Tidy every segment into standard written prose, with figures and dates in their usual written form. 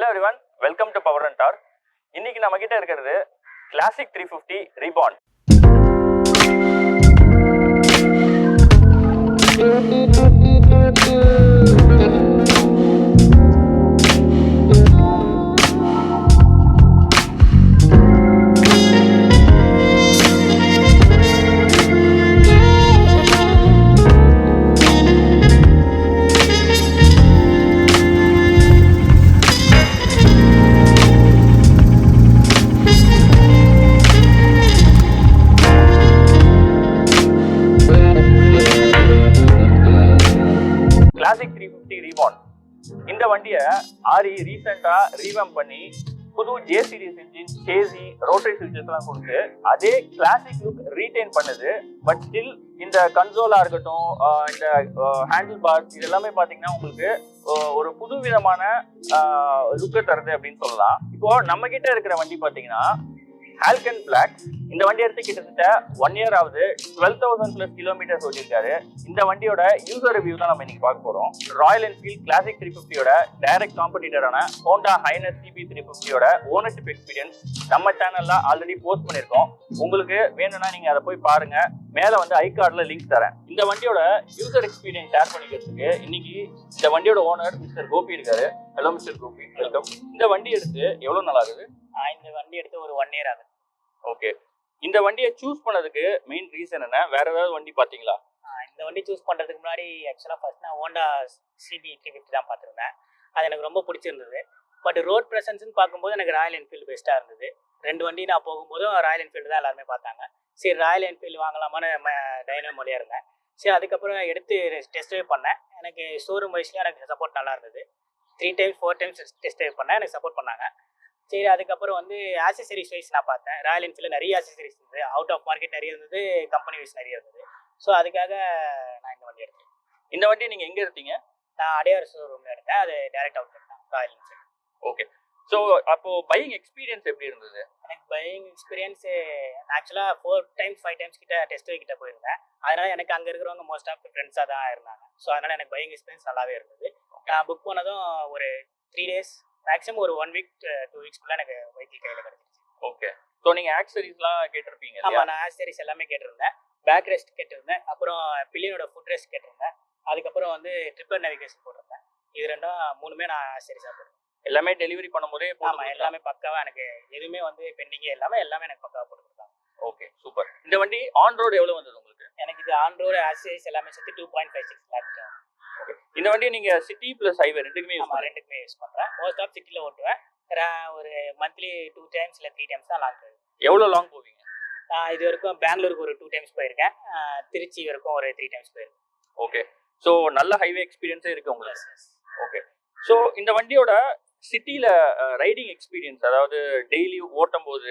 Hello everyone, welcome to Power and Torque. இன்னைக்கு நம்ம கிட்ட இருக்கிறது Classic 350 Reborn. Classic 350 Reborn. இந்த வண்டியை ஆரி ரீசெண்டா ரீவம்ப் பண்ணி புது J series engine, chassis, rotary ஸ்விட்சஸ் எல்லாம் கொடுத்து அதே கிளாசிக் லுக் ரீடைன் பண்ணுது. பட் ஸ்டில் இந்த கன்சோலா இருக்கட்டும், இந்த ஹேண்டில் பார் இது எல்லாமே பாத்தீங்கன்னா உங்களுக்கு ஒரு புது விதமான லுக்கை தருது அப்படின்னு சொல்லலாம். இப்போ நம்ம கிட்ட இருக்கிற வண்டி பாத்தீங்கன்னா ஆல்கன் பிளாக். இந்த வண்டி எடுத்து கிட்டத்தட்ட 1 year ஆகுது. 12,000+ கிலோமீட்டர்ஸ் ஓட்டிருக்காரு. இந்த வண்டியோட யூசர் ரிவ்யூ தான் நம்ம இன்னைக்கு பார்க்க போறோம். ராயல் என்ஃபீல்ட் கிளாசிக் 350யோட டைரக்ட் காம்படிட்டரான ஹோண்டா ஹைனஸ் CB 350யோட ஓனர்ஷிப் எக்ஸ்பீரியன்ஸ் நம்ம சேனல்ல ஆல்ரெடி போஸ்ட் பண்ணிருக்கோம். உங்களுக்கு வேணும்னா நீங்க அதை போய் பாருங்க. மேல வந்து ஐ கார்டுல லிங்க் தரேன். இந்த வண்டியோட யூசர் எக்ஸ்பீரியன்ஸ் ஷேர் பண்ணிக்கிறதுக்கு இன்னைக்கு இந்த வண்டியோட ஓனர் மிஸ்டர் கோபி இருக்காரு. Hello mister Gopi, welcome. இந்த வண்டி எடுத்து எவ்வளவு நாள் ஆகுது? இந்த வண்டி எடுத்து ஒரு 1 year ஆகுது. ஓகே. இந்த வண்டியை சூஸ் பண்ணதுக்கு மெயின் ரீசன் என்ன? வேற ஏதாவது வண்டி பாத்தீங்களா? இந்த வண்டி சூஸ் பண்றதுக்கு முன்னாடி ஆக்சுவலா ஃபர்ஸ்ட் நான் ஹோண்டா CB 350 தான் பார்த்துருந்தேன். அது எனக்கு ரொம்ப பிடிச்சிருந்தது. பட் ரோட் ப்ரெசன்ஸ்னு பார்க்கும்போது எனக்கு ராயல் என்ஃபீல்டு பெஸ்ட்டாக இருந்தது. 2 வண்டி நான் போகும்போதும் ராயல் என்ஃபீல்டு தான் எல்லாருமே பார்த்தாங்க. சரி ராயல் என்ஃபீல்டு வாங்கலாமான்னு டைனமோலியாக இருந்தேன். சரி அதுக்கப்புறம் எடுத்து டெஸ்ட் ட்ரைவ் பண்ணேன். எனக்கு ஷோரூம் வைஸ்லேயும் எனக்கு சப்போர்ட் நல்லா இருந்தது. 3 times 4 times டெஸ்ட் ட்ரைவ் பண்ணேன், எனக்கு சப்போர்ட் பண்ணாங்க. சரி அதுக்கப்புறம் வந்து ஆக்சசரிஸ் வைஸ் நான் பார்த்தேன். ராயல் என்ஃபீல்டில் நிறைய ஆக்சசரிஸ் இருந்தது, அவுட் ஆஃப் மார்க்கெட் நிறைய இருந்தது, கம்பெனி வைஸ் நிறைய இருந்தது. ஸோ அதுக்காக நான் இந்த வண்டி எடுத்தேன். இந்த வண்டி நீங்க எங்க எடுத்தீங்க? நான் அடையார் ஷோரூம்ல எடுத்தேன். அது டைரக்ட் அவுட் தான் ராயல் என்ஃபீல்டு. ஓகே. ஸோ அப்போ பையிங் எக்ஸ்பீரியன்ஸ் எப்படி இருந்தது? எனக்கு பையிங் எக்ஸ்பீரியன்ஸ் ஆக்சுவலாக 4 times 5 times கிட்ட டெஸ்ட் ட்ரைவ் கிட்ட போயிருந்தேன். அதனால எனக்கு அங்கே இருக்கிறவங்க மோஸ்ட் ஆஃப் ஃப்ரெண்ட்ஸாக தான் இருந்தாங்க. ஸோ அதனால எனக்கு பையிங் எக்ஸ்பீரியன்ஸ் நல்லாவே இருந்தது. நான் புக் பண்ணதும் ஒரு 3 days மேக்ஸிமம் ஒரு 1 week 2 weeksக்குள்ள எனக்கு வெஹிக்கிள் கையில் கிடச்சிருச்சு. ஓகே. ஸோ நீங்க ஆக்சரிஸ்லாம் கேட்டிருப்பீங்க? ஆமாம், நான் ஆக்சரிஸ் எல்லாமே கேட்டிருந்தேன். பேக் ரெஸ்ட் கேட்டிருந்தேன், அப்புறம் பில்லியனோட ஃபுட் ரெஸ்ட் கேட்டிருந்தேன், அதுக்கப்புறம் வந்து ட்ரிப்பர் நேவிகேஷன் போட்டிருந்தேன். இது மூணுமே நான் ஆக்சரிஸாக போட்டிருந்தேன். எல்லாமே டெலிவரி பண்ணும்போதே? ஆமாம், எல்லாமே பக்காவாக, எனக்கு எதுவுமே வந்து பெண்டிங்கே எல்லாமே எனக்கு பக்காவாக போட்டு கொடுத்தாங்க. Okay, super. இந்த வண்டி ஆன் ரோடு எவ்வளோ வந்தது உங்களுக்கு? எனக்கு இது ஆன் ரோடு ஆக்சரிஸ் எல்லாமே சேர்த்து 2.56 lakh. ஓகே. இந்த வண்டி நீங்க சிட்டி ப்ளஸ் ஹைவே ரெண்டுக்குமே யூஸ் பண்ணுறேன். மோஸ்ட் ஆஃப் சிட்டியில் ஓட்டுவேன். ஒரு மந்த்லி 2 times இல்லை 3 times தான் லாங் போயிருக்கேன். எவ்வளோ லாங் போவீங்க? இது வரைக்கும் பெங்களூருக்கு ஒரு 2 times போயிருக்கேன். திருச்சி வரைக்கும் ஒரு 3 times போயிருக்கேன். ஓகே. ஸோ நல்ல ஹைவே எக்ஸ்பீரியன்ஸே இருக்கு உங்களுக்கு? ஓகே. ஸோ இந்த வண்டியோட சிட்டியில் ரைடிங் எக்ஸ்பீரியன்ஸ், அதாவது டெய்லி ஓட்டும் போது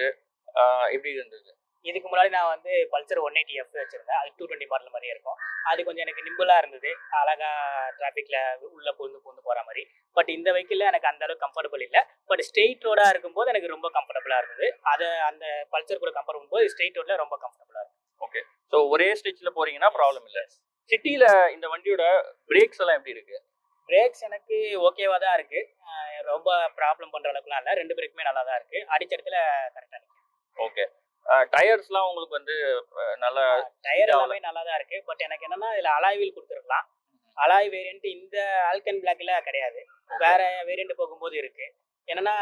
எப்படி இருந்தது? இதுக்கு முன்னாடி நான் வந்து பல்சர் 180F வச்சிருந்தேன். அது 220 மாடல் மாதிரியே இருக்கும். அது கொஞ்சம் எனக்கு நிம்பிளாக இருந்தது, அழகா டிராஃபிக்ல உள்ள பூந்து போகிற மாதிரி. பட் இந்த வெஹிக்கிளில் எனக்கு அந்த அளவுக்கு கம்ஃபர்டபுள் இல்லை. பட் ஸ்ட்ரெயிட் ரோடாக இருக்கும்போது எனக்கு ரொம்ப கம்ஃபர்டபுளாக இருந்தது. அதை அந்த பல்சர் கூட கம்பேர் பண்ணும்போது ஸ்ட்ரெயிட் ரோடில் ரொம்ப கம்ஃபர்டபுளாக இருக்கும். ஓகே. ஸோ ஒரே ஸ்டேஜில் போறீங்கன்னா ப்ராப்ளம் இல்லை. சிட்டியில் இந்த வண்டியோட பிரேக்ஸ் எல்லாம் எப்படி இருக்கு? பிரேக்ஸ் எனக்கு ஓகேவா தான் இருக்கு. ரொம்ப ப்ராப்ளம் பண்ற அளவுக்குலாம் இல்லை. 2 பிரேக்குமே நல்லா தான் இருக்கு. அடிச்ச இடத்துல கரெக்டாக இருக்கு. ஓகே. டயர்ஸ்லாம் உங்களுக்கு வந்து நல்ல டயர் எல்லாமே நல்லா தான் இருக்கு. பட் எனக்கு என்னன்னா இதுல அலாய் வீல் கொடுத்துருக்கலாம். அலாய் வேரியன்ட் இந்த ஆல்கன் பிளாக்ல கிடையாது, வேற வேரியன்ட் போகும்போது இருக்கு. என்னன்னா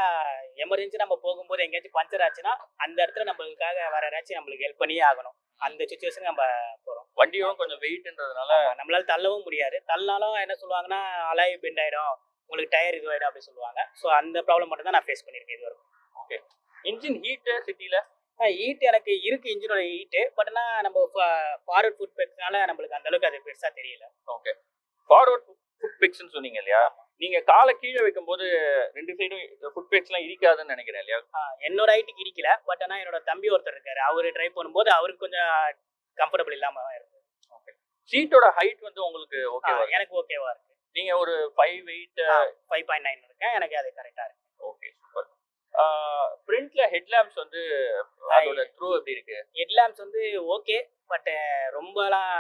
எமர்ஜென்சி நம்ம போகும்போது எங்கேயாச்சும் பஞ்சர் ஆச்சுன்னா அந்த இடத்துல நம்மளுக்காக வேற யாராச்சும் நம்மளுக்கு ஹெல்ப் பண்ணியே ஆகணும். அந்த சுச்சுவேஷன் நம்ம போறோம். வண்டியும் கொஞ்சம் வெயிட்ன்றதுனால நம்மளால தள்ளவும் முடியாது. தள்ளாலும் என்ன சொல்லுவாங்கன்னா அலாய் பெண்ட் ஆயிடும், உங்களுக்கு டயர் இதுவாயிடும் அப்படி சொல்லுவாங்க. ஸோ அந்த ப்ராப்ளம் மட்டும் தான் நான் ஃபேஸ் பண்ணியிருக்கேன் இது வரைக்கும். ஓகே. இன்ஜின் ஹீட்டு சிட்டியில்? ஹீட் எனக்கு இருக்கு, இன்ஜினோட ஹீட்டு. பட் ஆனால் நம்ம ஃபார்வர்ட் ஃபுட் பேக்ஸ்னால நம்மளுக்கு அந்த அளவுக்கு அது பெருசாக தெரியல. ஓகே. ஃபார்வர்ட் ஃபுட் பேக்ஸ்ன்னு சொன்னீங்க இல்லையா? நீங்க காலை கீழே வைக்கும்போது 2 சைடும் ஃபுட் பேக்ஸ்லாம் இடிக்காதுன்னு நினைக்கிறேன் இல்லையா? என்னோட ஹைட்டுக்கு இடிக்கல. பட் ஆனால் என்னோட தம்பி ஒருத்தர் இருக்காரு, அவரு ட்ரைவ் பண்ணும்போது அவருக்கு கொஞ்சம் கம்ஃபர்டபுள் இல்லாம இருந்தது. ஓகே. சீட்டோட ஹைட் வந்து உங்களுக்கு ஓகேவா? எனக்கு ஓகேவா இருக்கு. நீங்க ஒரு 5'9" இருக்கேன், எனக்கு அது கரெக்டா இருக்கு. Okay, super. ஃப்ரண்ட்ல ஹெட்லாம்ப்ஸ் வந்து அதோட த்ரோ எப்படி இருக்கு? ஹெட்லாம்ப்ஸ் வந்து ஓகே, பட் ரொம்பலாம்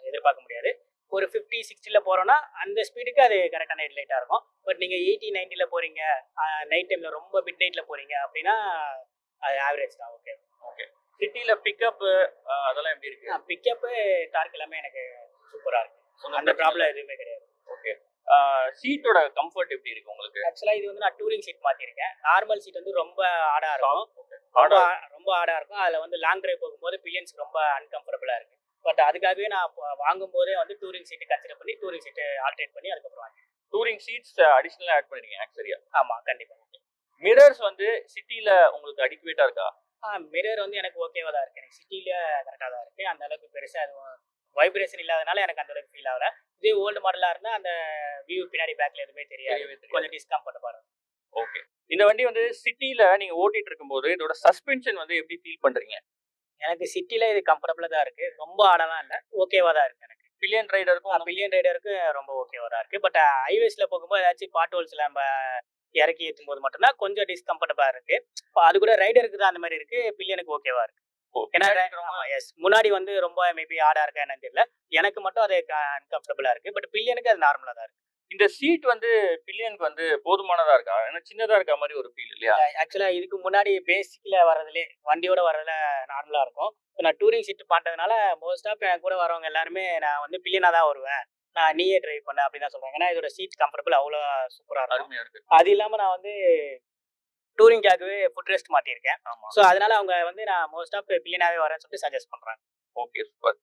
எதிர்பார்க்க முடியாது. ஒரு 50-60ல போகிறோன்னா அந்த ஸ்பீடுக்கு அது கரெக்டான ஹெட்லைட்டாக இருக்கும். பட் நீங்கள் 80-90ல போகிறீங்க, நைட் டைமில் ரொம்ப மிட் நைட்டில் போகிறீங்க அப்படின்னா அது ஆவரேஜ் தான். ஓகே. ஓகே. சிட்டில பிக்கப் அதெல்லாம் எப்படி இருக்கு? பிக்கப்பு டார்க் எல்லாமே எனக்கு சூப்பராக இருக்கு. அந்த ப்ராப்ளம் எதுவுமே கிடையாது. ஓகே. சீட்டோட கம்ஃபர்ட் எப்படி இருக்கு உங்களுக்கு? ஆக்சுவலாக இது வந்து நான் டூரிங் சீட் மாற்றிருக்கேன். நார்மல் சீட் வந்து ரொம்ப ஆடாக இருக்கும். ரொம்ப ஆடாக இருக்கும். அதில் வந்து லாங் டிரைவ் போகும்போது பில்லியன்ஸ் ரொம்ப அன்கம்ஃபர்டபுளாக இருக்கு. பட் அதுக்காகவே நான் வாங்கும்போதே வந்து டூரிங் சீட்டு கன்சிடர் பண்ணி டூரிங் சீட்டு ஆல்டர்னேட் பண்ணி அதுக்கப்புறம் வாங்கி டூரிங் சீட்ஸ் அடிஷனலா ஆட் பண்ணிருக்கீங்க ஆக்சுவலியா? ஆமாம், கண்டிப்பாக. மிரர்ஸ் வந்து சிட்டில உங்களுக்கு அடிக்குவேட்டா இருக்கா? மிரர் வந்து எனக்கு ஓகேவா தான் இருக்கு. எனக்கு சிட்டில கரெக்டாக தான் இருக்கு. அந்த அளவுக்கு பெருசாக எதுவும் வைப்ரேஷன் இல்லாதனால எனக்கு அந்த அளவுக்கு ஃபீல் ஆகல. இதே ஓல்டு மாடலாக இருந்தால் அந்த வியூ பின்னாடி பேக்ல எதுவுமே தெரியாது, கொஞ்சம் டிஸ்கம்ஃபர்டபுளாக இருக்கும். ஓகே. இந்த வண்டி வந்து சிட்டில நீங்க ஓட்டிட்டு இருக்கும்போது இதோட சஸ்பென்ஷன் வந்து எப்படி ஃபீல் பண்றீங்க? எனக்கு சிட்டில இது கம்ஃபர்டபுளாக தான் இருக்கு. ரொம்ப ஆடலாம் இல்லை, ஓகேவா தான் இருக்கு. எனக்கு பில்லியன் ரைடருக்கு ரொம்ப ஓகேவா தான் இருக்கு. பட் ஹைவேஸ்ல போகும்போது ஏதாச்சும் பாட் ஹோல்ஸ்ல நம்ம இறக்கி ஏற்றும் போது மட்டும்தான் கொஞ்சம் டிஸ்கம்ஃபர்டபுளாக இருக்கு. அது கூட ரைடருக்கு தான் அந்த மாதிரி இருக்கு. பில்லியனுக்கு ஓகேவா இருக்கு. ஏன்னா முன்னாடி வந்து ரொம்ப மேபி ஆடா இருக்கா என்னன்னு தெரியல. எனக்கு மட்டும் அது அன்கம்ஃபர்டபுளா இருக்கு. பட் பில்லியனுக்கு அது நார்மலா தான் இருக்கு. இந்த சீட் வந்து பில்லியனுக்கு வந்து போதுமானதா இருக்கா? ஏன்னா சின்னதா இருக்க மாதிரி ஒரு ஃபீல் இல்லையா? ஆக்சுவலா இதுக்கு முன்னாடி பேசிக்ல வர்றதுலே வண்டியோட வர்றதுல நார்மலா இருக்கும். இப்போ நான் டூரிங் சீட் பார்த்ததுனால மோஸ்ட் ஆஃப் என் கூட வரவங்க எல்லாருமே நான் வந்து பில்லியனா தான் வருவேன், நான் நீயே டிரைவ் பண்ண அப்படின்னு தான் சொல்றாங்க. ஏன்னா இதோட சீட் கம்ஃபர்டபுள் அவ்வளோ சூப்பரா இருக்கும். அது இல்லாம நான் வந்து டூரிங்காகவே ஃபுட் ரெஸ்ட் மாட்டியிருக்கேன். ஸோ அதனால அவங்க வந்து நான் மோஸ்ட் ஆஃப் பில்லியனாவே வரேன்னு சொல்லிட்டு சஜஸ்ட் பண்றாங்க. Okay, super.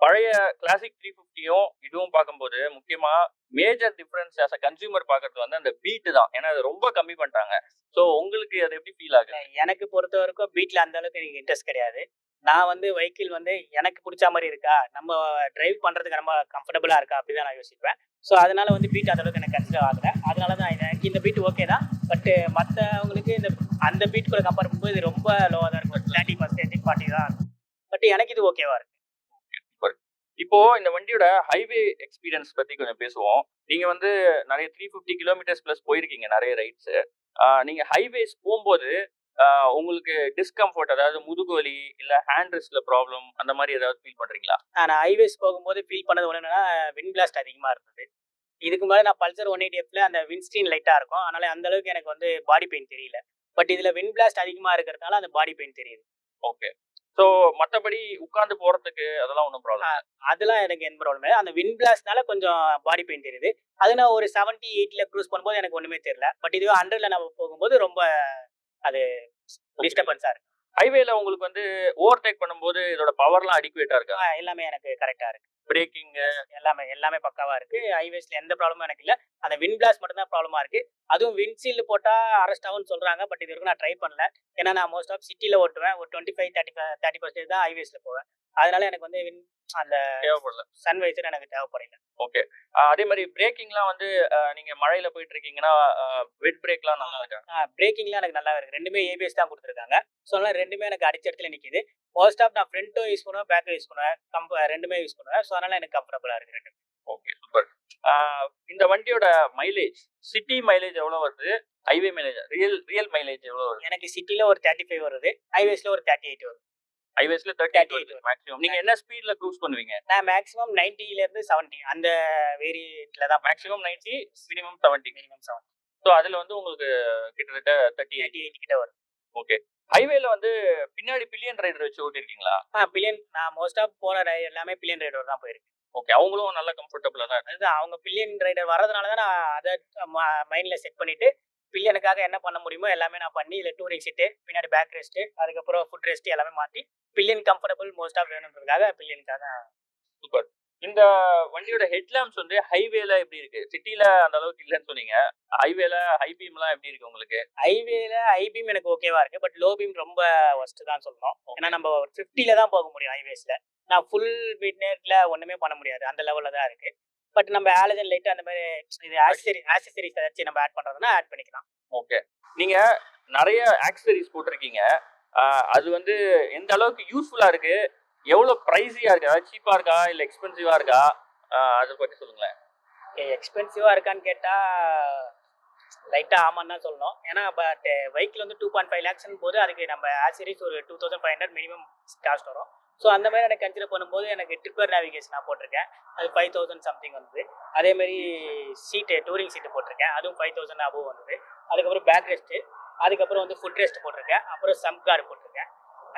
பழைய கிளாசிக் 350யும் இதுவும் பார்க்கும்போது முக்கியமா major difference as a consumer பார்க்கறது வந்து அந்த பீட் தான். ஏன்னா அது ரொம்ப கம்மி பண்ணிட்டாங்க. ஸோ உங்களுக்கு அது எப்படி ஃபீல் ஆகுது? எனக்கு பொறுத்த வரைக்கும் பீட்ல அந்த அளவுக்கு எனக்கு இன்ட்ரெஸ்ட் கிடையாது. நான் வந்து வெஹிக்கிள் வந்து எனக்கு பிடிச்ச மாதிரி இருக்கா, நம்ம டிரைவ் பண்றதுக்கு ரொம்ப கம்ஃபர்டபுளா இருக்கா அப்படிதான் நான் யோசிப்பேன். ஸோ அதனால வந்து பீட் அந்த அளவுக்கு எனக்கு கன்சிடர் ஆகல. அதனால தான் எனக்கு இந்த பீட் ஓகே தான். பட் மற்றவங்களுக்கு அந்த பீட் கூட கம்பேர் பண்ணும்போது இது ரொம்ப லோவாக தான் இருக்கும். 30% 40 தான் இருக்கும். பட் எனக்கு இது ஓகேவா இருக்கு. இப்போ இந்த வண்டியோட ஹைவே எக்ஸ்பீரியன்ஸ் பத்தி கொஞ்சம் பேசுவோம். நீங்க வந்து நிறைய 350 கிலோமீட்டர்ஸ் பிளஸ் போயிருக்கீங்க நிறைய ரைட்ஸ். நீங்க ஹைவேஸ் போகும்போது உங்களுக்கு டிஸ்கம்ஃபர்ட், அதாவது முதுகு வலி இல்ல ஹேண்ட் ரெஸ்ட்ல ப்ராப்ளம் அந்த மாதிரி ஏதாவது ஃபீல் பண்றீங்களா? நான் ஹைவேஸ் போகும்போது ஃபீல் பண்ணது ஒன்று என்னன்னா, விண்ட் பிளாஸ்ட் அதிகமாக இருந்தது. இதுக்கு முன்னாடி நான் பல்சர் 180Fல அந்த விண்ட் ஸ்க்ரீன் லைட்டாக இருக்கும். அதனால அந்த அளவுக்கு எனக்கு வந்து பாடி பெயின் தெரியல. பட் இதில் விண்ட் பிளாஸ்ட் அதிகமாக இருக்கிறதுனால அந்த பாடி பெயின் தெரியுது. ஓகே. ஸோ மற்றபடி உட்காந்து போறதுக்கு அதெல்லாம் ஒன்றும் ப்ராப்ளம்? அதெல்லாம் எனக்கு எந்த ப்ராப்ளம் இல்லை. அந்த விண்ட் பிளாஸ்ட்னால கொஞ்சம் பாடி பெயின் தெரியுது. அது நான் ஒரு 70-80ல க்ரூஸ் பண்ணும்போது எனக்கு ஒன்றுமே தெரியல. பட் இதுவே 100ல நம்ம போகும்போது ரொம்ப அது டிஸ்டர்பன்ஸாக இருக்கு. ஹைவேல உங்களுக்கு வந்து ஓவர்டேக் பண்ணும்போது இதோட பவர்லாம் அடிக்குவேட்டா இருக்கா? எல்லாமே எனக்கு கரெக்டாக இருக்கு. பிரேக்கிங் எல்லாமே பக்காவா இருக்கு. ஹைவேஸ்ல எந்த ப்ராப்ளமும் எனக்கு இல்ல. அந்த விண்ட் பிளாஸ்ட் மட்டும் தான் ப்ராப்ளமா இருக்கு. அதுவும் விண்ட் ஷீல்டு போட்டா அரெஸ்ட் ஆகும்னு சொல்றாங்க. பட் இது வரைக்கும் நான் ட்ரை பண்ணல. ஏன்னா நான் மோஸ்ட் ஆஃப் சிட்டில ஓட்டுவேன். ஒரு 25-30% தான் ஹைவேஸ்ல போவேன். அதனால எனக்கு வந்து அந்த தேவைப்படல, சன்வைசர் எனக்கு தேவைப்படல. ஓகே. அதே மாதிரி பிரேக்கிங்லாம் வந்து நீங்க மழையில போயிட்டு இருக்கீங்கன்னா வெட் பிரேக்லாம் நல்லா இருக்கா? பிரேக்கிங்லாம் எனக்கு நல்லா இருக்கு. ரெண்டுமே ஏபிஎஸ் தான் கொடுத்துருக்காங்க. ஸோ அதனால ரெண்டுமே எனக்கு அடிச்ச இடத்துல நிக்குது. மோஸ்ட் ஆஃப் நான் ஃப்ரண்ட்டும் யூஸ் பண்ணுவேன், பேக்கும் யூஸ் பண்ணுவேன். ரெண்டுமே யூஸ் பண்ணுவேன். ஸோ அதனால எனக்கு கம்ஃபர்டபுளா இருக்கு ரெண்டு. Okay, super. இந்த வண்டியோட மைலேஜ், சிட்டி மைலேஜ் எவ்வளவு வருது, ஹைவே மைலேஜ், ரியல் மைலேஜ் எவ்வளவு வருது? எனக்கு சிட்டில ஒரு 35 வருது, ஹைவேஸ்ல ஒரு 38 வருது. ஹைவேஸ்ல 38 மேக்ஸிமம். நீங்க என்ன ஸ்பீட்ல க்ரூஸ் பண்ணுவீங்க? நான் மேக்ஸிமம் 90ல இருந்து 70 அந்த வேரியன்ட்ல தான். Maximum 90, minimum 70. ஸோ அதுல வந்து உங்களுக்கு கிட்டத்தட்ட 38 கிட்ட வரும். ஓகே. ஹைவேல வந்து பின்னாடி பில்லியன் ரைடர் வச்சு ஓட்டிருக்கீங்களா? பில்லியன் நான் மோஸ்ட் ஆஃப் போற எல்லாமே பில்லியன் ரைடர் தான் போயிருக்கு. ஓகே. அவங்களும் நல்ல கம்ஃபர்டபுளா தான் இருக்கு. அவங்க பில்லியன் ரைடர் வரதுனால தான் நான் அதை மைண்ட்ல செட் பண்ணிட்டு பில்லியனுக்காக என்ன பண்ண முடியுமோ எல்லாமே நான் பண்ணி இதில் டூரிங் சீட்டு, பின்னாடி பேக் ரெஸ்ட்டு, அதுக்கப்புறம் ஃபுட் ரெஸ்ட் எல்லாமே மாற்றி பில்லியன் கம்ஃபர்டபுள் மோஸ்ட் ஆஃப் வேணுன்றதுக்காக பில்லியனுக்காக. சூப்பர். இந்த வண்டியோட ஹெட்லாம்ப்ஸ் வந்து ஹைவேல எப்படி இருக்கு? சிட்டில அந்த அளவுக்கு இல்லைன்னு சொன்னீங்க. ஹைவேல ஹை பீம்லாம் எப்படி இருக்கு உங்களுக்கு? ஹைவேல ஹை பீம் எனக்கு ஓகேவா இருக்கு. பட் லோ பீம் ரொம்ப ஒஸ்ட் தான் சொல்லணும். ஏன்னா நம்ம 50ல தான் போக முடியும் ஹைவேஸ்ல. நான் ஃபுல் மிட் நைட்ல ஒண்ணுமே பண்ண முடியாது, அந்த லெவல்ல தான் இருக்கு. பட் நம்ம ஹாலஜன் லைட் அந்த மாதிரி இது ஆக்சசரிஸ் ஏதாச்சும் நம்ம ஆட் பண்றதுன்னா ஆட் பண்ணிக்கலாம். ஓகே. நீங்க நிறைய ஆக்சசரிஸ் போட்டிருக்கீங்க. அது வந்து எந்த அளவுக்கு யூஸ்ஃபுல்லா இருக்கு, எவ்வளவு பிரைஸியா இருக்கு, அதாவது சீப்பா இருக்கா இல்ல எக்ஸ்பென்சிவா இருக்கா, அதை பத்தி சொல்லுங்களேன். எக்ஸ்பென்சிவா இருக்கான்னு கேட்டா லைட்டா ஆமான்னு தான் சொல்லணும். ஏன்னா பட் வெஹிக்கிள் வந்து 2.5 lakhs போது அதுக்கு நம்ம ஆக்சசரிஸ் ஒரு 2500 மினிமம் காஸ்ட் வரும். ஸோ அந்த மாதிரி எனக்கு கன்சிடர் பண்ணும்போது எனக்கு ட்ரிப்பர் நேவிகேஷன் நான் போட்டிருக்கேன், அது 5000 சம்திங் வந்தது. அதேமாதிரி சீட்டு டூரிங் சீட்டு போட்டிருக்கேன், அதுவும் 5000 அபோவ் வந்தது. அதுக்கப்புறம் பேக் ரெஸ்ட்டு, அதுக்கப்புறம் வந்து ஃபுட் ரெஸ்ட் போட்டிருக்கேன், அப்புறம் சம் கார்டு போட்டிருக்கேன்.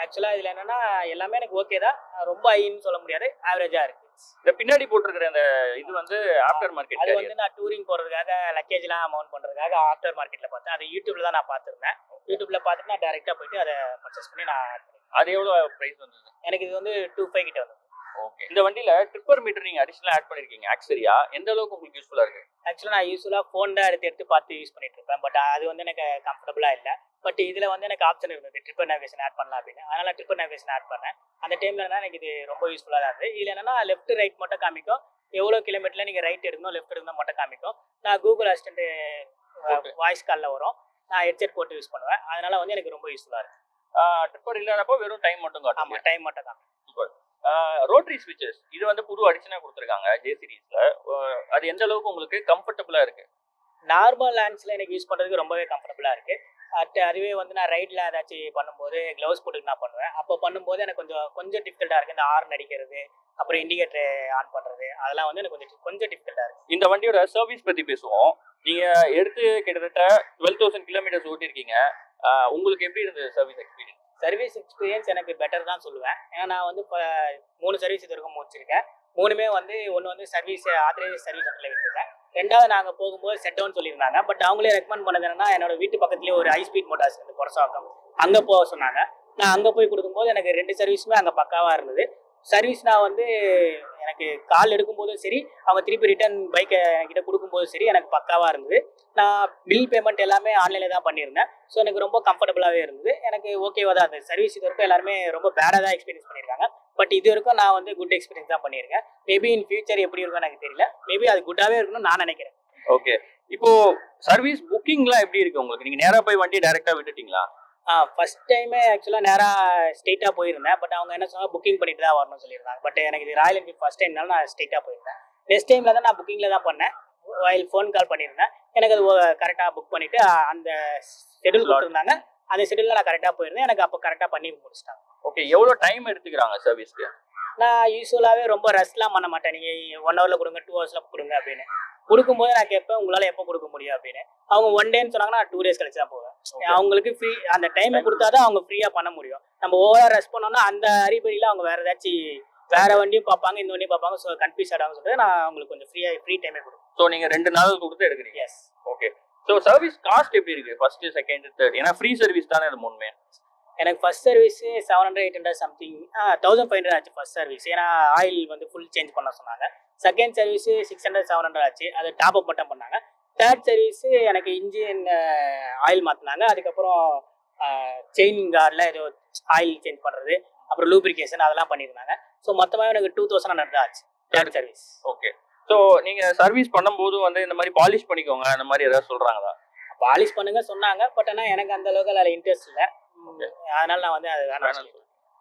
ஆக்சுவலாக இதில் என்னென்னா எல்லாமே எனக்கு ஓகே தான், ரொம்ப ஹைன்னு சொல்ல முடியாது, ஆவரேஜாக இருக்குது. இந்த பின்னாடி போட்டிருக்கிற அந்த இது வந்து ஆஃப்டர் மார்க்கெட். அது வந்து நான் டூரிங் போகிறதுக்காக லக்கேஜ்லாம் அமௌண்ட் பண்ணுறதுக்காக ஆஃப்டர் மார்க்கெட்டில் பார்த்தேன். அது யூடியூப்ல தான் நான் பார்த்துருந்தேன். யூடியூப்ல பார்த்துட்டு நான் டேரெக்டாக போயிட்டு அதை பர்ச்சேஸ் பண்ணி நான் அது எவ்வளோ ப்ரைஸ் வந்தது? எனக்கு இது வந்து 2500 கிட்ட வந்தது. ஓகே. இந்த வண்டியில ட்ரிப்பர் மீட்டர் நீங்க அடிஷனலா ஆட் பண்ணிருக்கீங்க ஆக்சரியா, எந்த அளவுக்கு உங்களுக்கு யூஸ்ஃபுல்லா இருக்கு? ஆக்சுவலாக நான் யூஸ்வலாக ஃபோன் தான் எடுத்து பார்த்து யூஸ் பண்ணிட்டு இருப்பேன், பட் அது வந்து எனக்கு கம்ஃபர்டபுளாக இல்லை. பட் இதில் வந்து எனக்கு ஆப்ஷன் இருந்தது ட்ரிப்பர் நேவிகேஷன் ஆட் பண்ணலாம் அப்படின்னு, அதனால் ட்ரிப்பர் நேவிகேஷன் ஆட் பண்ணேன். அந்த டைமில் எனக்கு இது ரொம்ப யூஸ்ஃபுல்லாக தான் இருந்தது. இதில் என்னன்னா லெஃப்ட் ரைட் மட்டும் காமிக்கும், எவ்வளோ கிலோமீட்டரில் நீங்கள் ரைட் எடுக்கணும் லெஃப்ட் எடுக்கணும் மட்டும் காமிக்கும். நான் கூகுள் அசிஸ்டன்ட் வாய்ஸ் காலில் வரும், நான் ஹெட்செட் போட்டு யூஸ் பண்ணுவேன், அதனால் வந்து எனக்கு ரொம்ப யூஸ்ஃபுல்லாக இருக்குது. ட்ரிப்பர் இல்லாதப்போ வெறும் டைம் மட்டும் காட்டும். ஆமாம், டைம் மட்டும் காமிக்கும். சூப்பர். ரோட்டரி ஸ்விட்சஸ் இது வந்து புது அடிஷனா கொடுத்துருக்காங்க ஜே சீரிஸ்ல, அது எந்த அளவுக்கு உங்களுக்கு கம்ஃபர்டபுளா இருக்கு? நார்மல் ஹேண்ட்ஸில் எனக்கு யூஸ் பண்ணுறதுக்கு ரொம்பவே கம்ஃபர்டபுளாக இருக்குது. அதுவே வந்து நான் ரைடில் ஏதாச்சும் பண்ணும்போது க்ளவுஸ் போட்டு நான் பண்ணுவேன். அப்போ பண்ணும்போது எனக்கு கொஞ்சம் டிஃபிகல்ட்டாக இருக்குது. இந்த ஹார்ன் அடிக்கிறது, அப்புறம் இண்டிகேட்டர் ஆன் பண்ணுறது, அதெல்லாம் வந்து எனக்கு கொஞ்சம் டிஃபிகல்ட்டாக இருக்குது. இந்த வண்டியோட சர்வீஸ் பற்றி பேசுவோம். நீங்கள் எடுத்து கிட்டத்தட்ட 12,000 கிலோமீட்டர்ஸ் ஓட்டிருக்கீங்க, உங்களுக்கு எப்படி இருந்தது சர்வீஸ் எக்ஸ்பீரியன்ஸ்? சர்வீஸ் எக்ஸ்பீரியன்ஸ் எனக்கு பெட்டர் தான் சொல்லுவேன். ஏன்னா நான் வந்து இப்போ 3 சர்வீஸ் இது வரைக்கும் முடிச்சிருக்கேன். 3மே வந்து ஒன்று வந்து சர்வீஸ் ஆத்தரைஸ் சர்வீஸ் சென்டரில் விட்டுருக்கேன். 2வது நாங்கள் போகும்போது செட் டவுன் சொல்லியிருந்தாங்க. பட் அவங்களே ரெக்கமெண்ட் பண்ணது என்னன்னா என்னோட வீட்டு பக்கத்துலேயே ஒரு ஹை ஸ்பீட் மோட்டார்ஸ் இருந்து கொரசாக்கம், அங்கே போக சொன்னாங்க. நான் அங்கே போய் கொடுக்கும்போது எனக்கு 2 சர்வீஸுமே அங்கே பக்காவாக இருந்தது. சர்வீஸ் நான் வந்து எனக்கு கால் எடுக்கும்போதும் சரி, அவங்க திருப்பி ரிட்டர்ன் பைக்கை என்கிட்ட கொடுக்கும்போதும் சரி எனக்கு பக்காவாக இருந்தது. நான் பில் பேமெண்ட் எல்லாமே ஆன்லைனில் தான் பண்ணியிருந்தேன். ஸோ எனக்கு ரொம்ப கம்ஃபர்டபுளாகவே இருந்தது, எனக்கு ஓகேவாக தான் இருந்தது. சர்வீஸ் இது வரைக்கும் எல்லாருமே ரொம்ப பேடாக தான் எக்ஸ்பீரியன்ஸ் பண்ணியிருக்காங்க. பட் இது வரைக்கும் நான் வந்து குட் எக்ஸ்பீரியன்ஸ் தான் பண்ணியிருக்கேன். மேபி இன் ஃபியூச்சர் எப்படி இருக்கும்னு எனக்கு தெரியல, மேபி அது குட்டாகவே இருக்கணும்னு நான் நினைக்கிறேன். ஓகே. இப்போ சர்வீஸ் புக்கிங்லாம் எப்படி இருக்கு உங்களுக்கு? நீங்கள் நேராக போய் வண்டி டைரெக்டாக விட்டுட்டீங்களா? ஃபர்ஸ்ட் டைமே ஆக்சுவலாக நேராக ஸ்ட்ரெயிட்டாக போயிருந்தேன். பட் அவங்க என்ன சொன்னாங்க, புக்கிங் பண்ணிட்டு தான் வரணும்னு சொல்லியிருந்தாங்க. பட் எனக்கு இது ராயல் என்ஃபீல்ட் ஃபர்ஸ்ட் டைம்னால நான் ஸ்ட்ரெயிட்டாக போயிருந்தேன். நெக்ஸ்ட் டைமில் தான் நான் புக்கிங்கில் தான் பண்ணேன். வைல் ஃபோன் கால் பண்ணியிருந்தேன், எனக்கு அது கரெக்டாக புக் பண்ணிவிட்டு அந்த ஷெடியூல் கொடுத்துருந்தாங்க. அந்த ஷெடியூலில் நான் கரெக்டாக போயிருந்தேன், எனக்கு அப்போ கரெக்டாக பண்ணி முடிச்சிட்டாங்க. ஓகே. எவ்வளோ டைம் எடுத்துக்கிறாங்க சர்வீஸ்க்கு? நான் யூஸ்வலாகவே ரொம்ப ரெஸ்ட்லாம் பண்ண மாட்டேன். நீங்கள் 1 ஹவரில் கொடுங்க, 2 ஹவர்ஸில் கொடுங்க அப்படின்னு கொடுக்கும்போது நான் கேட்பேன், உங்களால் எப்போ கொடுக்க முடியும் அப்படின்னு. அவங்க 1 டேன்னு சொன்னாங்கன்னா நான் 2 டேஸ் கழிச்சு தான் போவேன். அவங்களுக்கு ஃப்ரீ அந்த டைமை கொடுத்தா தான் அவங்க ஃப்ரீயாக பண்ண முடியும். நம்ம ஓவராக ரெஸ்ட் பண்ணோம்னா அந்த அறிபறியில் அவங்க வேறு ஏதாச்சும் வேறு வண்டியும் பார்ப்பாங்க, இந்த வண்டியும் பார்ப்பாங்க. ஸோ கன்ஃபியூஸ் ஆகிடாங்கன்னு சொல்லிட்டு நான் அவங்களுக்கு கொஞ்சம் ஃப்ரீ டைமே கொடுப்பேன். ஸோ நீங்கள் 2 நாள் கொடுத்து எடுக்கிறீங்க? Yes. Okay. So service cost எப்படி இருக்குது? First, second, third? ஏன்னா ஃப்ரீ சர்வீஸ் தானே அது 3மே. எனக்கு ஃபர்ஸ்ட் சர்வீஸு 700-800 சம்திங், 1500 ஆச்சு ஃபர்ஸ்ட் சர்வீஸ். ஏன்னா ஆயில் வந்து ஃபுல் சேஞ்ச் பண்ண சொன்னாங்க. செகண்ட் சர்வீஸு 600-700 ஆச்சு, அது டாப் அப் மட்டும் பண்ணாங்க. தேர்ட் சர்வீஸு எனக்கு இன்ஜின் ஆயில் மாற்றினாங்க. அதுக்கப்புறம் செயின் கார்டில் ஏதோ ஆயில் சேஞ்ச் பண்ணுறது, அப்புறம் லூப்ரிகேஷன் அதெல்லாம் பண்ணியிருந்தாங்க. ஸோ மொத்தமாக எனக்கு 2100 தான் ஆச்சு தேர்ட் சர்வீஸ். ஓகே. ஸோ நீங்கள் சர்வீஸ் பண்ணும்போது வந்து இந்த மாதிரி பாலிஷ் பண்ணிக்கோங்க அந்த மாதிரி ஏதாவது சொல்கிறாங்களா? பாலிஷ் பண்ணுங்க சொன்னாங்க, பட் ஆனால் எனக்கு அந்த அளவுக்கு அதில் இன்ட்ரெஸ்ட் இல்லை, அதனால நான் வந்து அது வேணாம்.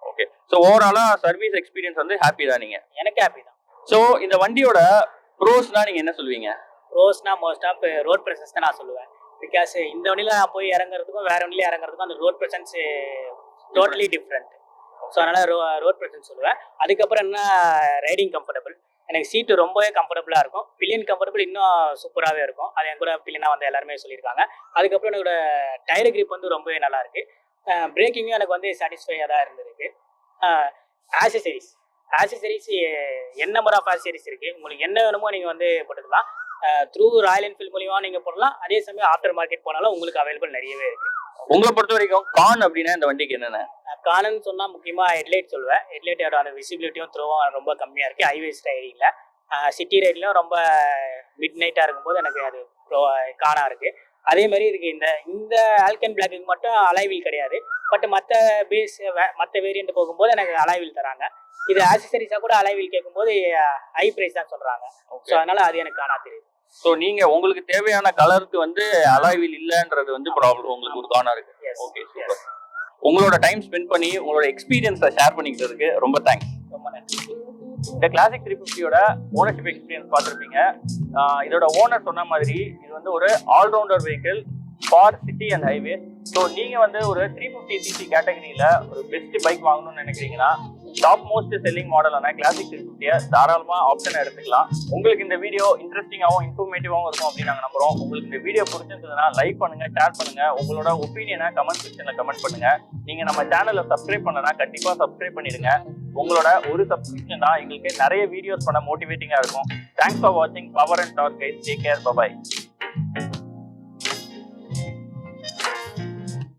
ஓகே. ஸோ ஓவராலாக சர்வீஸ் எக்ஸ்பீரியன்ஸ் வந்து ஹாப்பி தான் நீங்கள்? எனக்கு ஹாப்பி தான். ஸோ இந்த வண்டியோட ப்ரோஸ்னா நீங்கள் என்ன சொல்லுவீங்க? ப்ரோஸ்னா மோஸ்ட் ஆஃப் ரோட் ப்ரெசன்ஸ் தான் நான் சொல்லுவேன். பிகாஸ் இந்த வண்டியில் நான் போய் இறங்குறதுக்கும் வேற வண்டியில் இறங்குறதுக்கும் அந்த road presence totally different. So அதனால் ரோட் ப்ரெசன்ஸ் சொல்லுவேன். அதுக்கப்புறம் என்ன, ரைடிங் கம்ஃபர்டபுள். எனக்கு சீட்டு ரொம்பவே கம்ஃபர்டபுளாக இருக்கும். பில்லியன் கம்ஃபர்டபுள் இன்னும் சூப்பராகவே இருக்கும். அது என் கூட பில்லியனாக வந்து எல்லாருமே சொல்லியிருக்காங்க. அதுக்கப்புறம் என்னோட டயர் கிரிப் வந்து ரொம்பவே நல்லா இருக்கு. பிரேக்கிங்கும் எனக்கு வந்து சாட்டிஸ்ஃபையாக தான் இருந்திருக்கு. ஆக்சசரிஸ் என்ன நம்பர் ஆஃப் ஆக்சசரிஸ் இருக்குது, உங்களுக்கு என்ன வேணுமோ நீங்கள் வந்து போட்டுக்கலாம். த்ரூ ராயல் என்ஃபீல்ட் மூலியமாக நீங்கள் போடலாம். அதே சமயம் ஆஃப்டர் மார்க்கெட் போனாலும் உங்களுக்கு அவைலபிள் நிறையவே இருக்குது. உங்களை பொறுத்த வரைக்கும் கான் அப்படின்னா இந்த வண்டிக்கு என்னென்ன? கான்னு சொன்னால் முக்கியமாக ஹெட்லைட் சொல்லுவேன். ஹெட்லைட்டோட அந்த விசிபிலிட்டியும் த்ரோவும் ரொம்ப கம்மியாக இருக்குது. ஹைவேஸ் ரைடிங்கில், சிட்டி ரைட்லையும் ரொம்ப மிட் நைட்டாக இருக்கும்போது எனக்கு அது காணா இருக்குது. அதே மாதிரி இதுக்கு இந்த ஆல்கன் பிளாக்கு மட்டும் அலைவில் கிடையாது. பட் மற்ற மற்ற வேரியண்ட் போகும்போது எனக்கு அலைவில் தராங்க. இது ஆக்சசரிஸாக கூட அலைவில் கேட்கும்போது ஹை ப்ரைஸ் தான் சொல்கிறாங்க. ஸோ அதனால் அது எனக்கு காணா தெரியுது. ஸோ நீங்கள் உங்களுக்கு தேவையான கலருக்கு வந்து அலாய்வில் இல்லைன்றது வந்து ப்ராப்ளம் உங்களுக்கு ஒரு காணா இருக்கு. Okay, super. உங்களோட டைம் ஸ்பெண்ட் பண்ணி உங்களோட எக்ஸ்பீரியன்ஸை ஷேர் பண்ணிக்கிறதுக்கு ரொம்ப தேங்க்ஸ். ரொம்ப நன்றி. இந்த கிளாசிக் 350யோட ஓனர்ஷிப் எக்ஸ்பீரியன்ஸ் பார்த்துருப்பீங்க. இதோட ஓனர் சொன்ன மாதிரி இது வந்து ஒரு all rounder vehicle for city and highway. So நீங்கள் வந்து ஒரு 350cc கேட்டகரியில் ஒரு பெஸ்ட் பைக் வாங்கணும்னு நினைக்கிறீங்கன்னா டாப் மோஸ்ட் செல்லிங் மாடலான கிளாசிக் 350 தாராளமா ஆப்ஷன் எடுத்துக்கலாம். உங்களுக்கு இந்த வீடியோ இன்ட்ரெஸ்டிங்காகவும் இன்ஃபர்மேட்டிவாகவும் இருக்கும் அப்படின்னு நாங்கள் நம்புறோம். உங்களுக்கு இந்த வீடியோ பிடிச்சிருந்ததுன்னா லைக் பண்ணுங்க, ஷேர் பண்ணுங்க, உங்களோட ஒப்பீனியனை கமெண்ட் செக்ஷன்ல கமெண்ட் பண்ணுங்க. நீங்க நம்ம சேனலை சப்ஸ்கிரைப் பண்ணலன்னா கண்டிப்பா சப்ஸ்கிரைப் பண்ணிடுங்க. உங்களோட ஒரு சப்ஸ்கிரிப்ஷன் தான் எங்களுக்கு நிறைய வீடியோஸ் பண்ண மோட்டிவேட்டிங்கா இருக்கும். தேங்க்ஸ் ஃபார் வாட்சிங் power and dark guys. Take care. By.